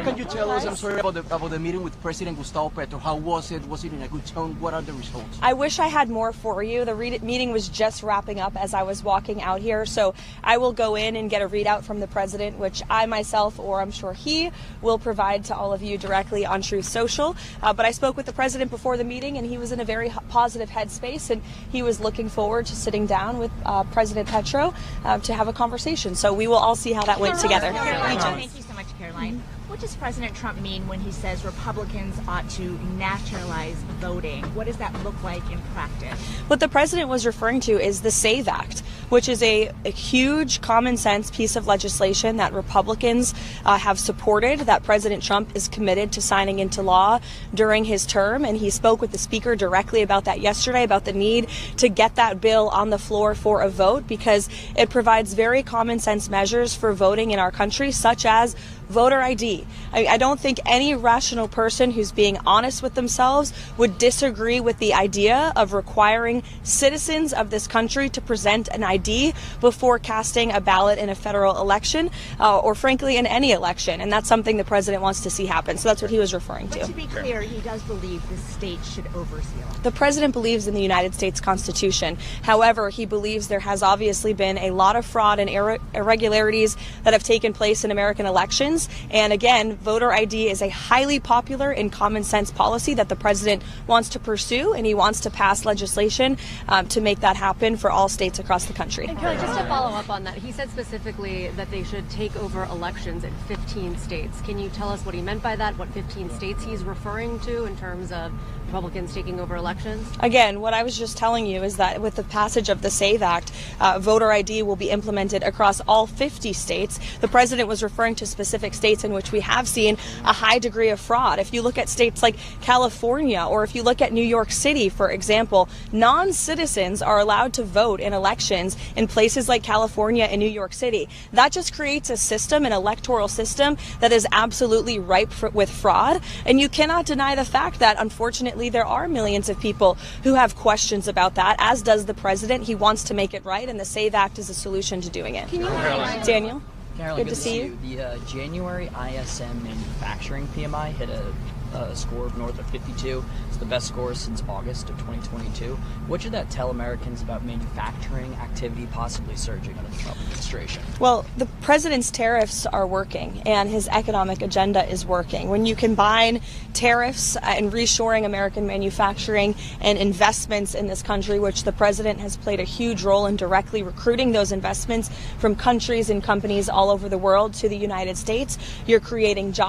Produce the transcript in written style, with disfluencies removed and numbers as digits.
can you tell us, I'm sorry, about the meeting with President Gustavo Petro? How was it? Was it in a good tone? What are the results? I wish I had more for you. The meeting was just wrapping up as I was walking out here, so I will go in and get a readout from the president, which I myself, or I'm sure he, will provide to all of you directly on Truth Social. But I spoke with the president before the meeting, and he was in a very positive headspace, and he was looking forward to sitting down with President Petro to have a conversation. So we will all see how that went together. Thank you so much, Caroline. What does President Trump mean when he says Republicans ought to nationalize voting? What does that look like in practice? What the president was referring to is the SAVE Act, which is a huge common sense piece of legislation that Republicans have supported, that President Trump is committed to signing into law during his term. And he spoke with the speaker directly about that yesterday, about the need to get that bill on the floor for a vote, because it provides very common sense measures for voting in our country, such as voter ID. I don't think any rational person who's being honest with themselves would disagree with the idea of requiring citizens of this country to present an ID before casting a ballot in a federal election, or frankly in any election. And that's something the president wants to see happen. So that's what he was referring to. But to be clear, he does believe the state should oversee it. The president believes in the United States Constitution. However, he believes there has obviously been a lot of fraud and irregularities that have taken place in American elections. And again, voter ID is a highly popular and common sense policy that the president wants to pursue, and he wants to pass legislation to make that happen for all states across the country. And Kelly, just to follow up on that, he said specifically that they should take over elections in 15 states. Can you tell us what he meant by that, what 15 states he's referring to in terms of Republicans taking over elections? Again, what I was just telling you is that with the passage of the SAVE Act, voter ID will be implemented across all 50 states. The president was referring to specific states in which we have seen a high degree of fraud. If you look at states like California, or if you look at New York City, for example, non-citizens are allowed to vote in elections in places like California and New York City. That just creates a system, an electoral system, that is absolutely ripe with fraud. And you cannot deny the fact that, unfortunately, there are millions of people who have questions about that, as does the president. He wants to make it right, and the SAVE Act is a solution to doing it. Daniel? Caroline, good to see you. The January ISM manufacturing PMI hit a score of north of 52. It's the best score since August of 2022. What should that tell Americans about manufacturing activity possibly surging under the Trump administration? Well, the president's tariffs are working, and his economic agenda is working. When you combine tariffs and reshoring American manufacturing and investments in this country, which the president has played a huge role in directly recruiting those investments from countries and companies all over the world to the United States, you're creating jobs.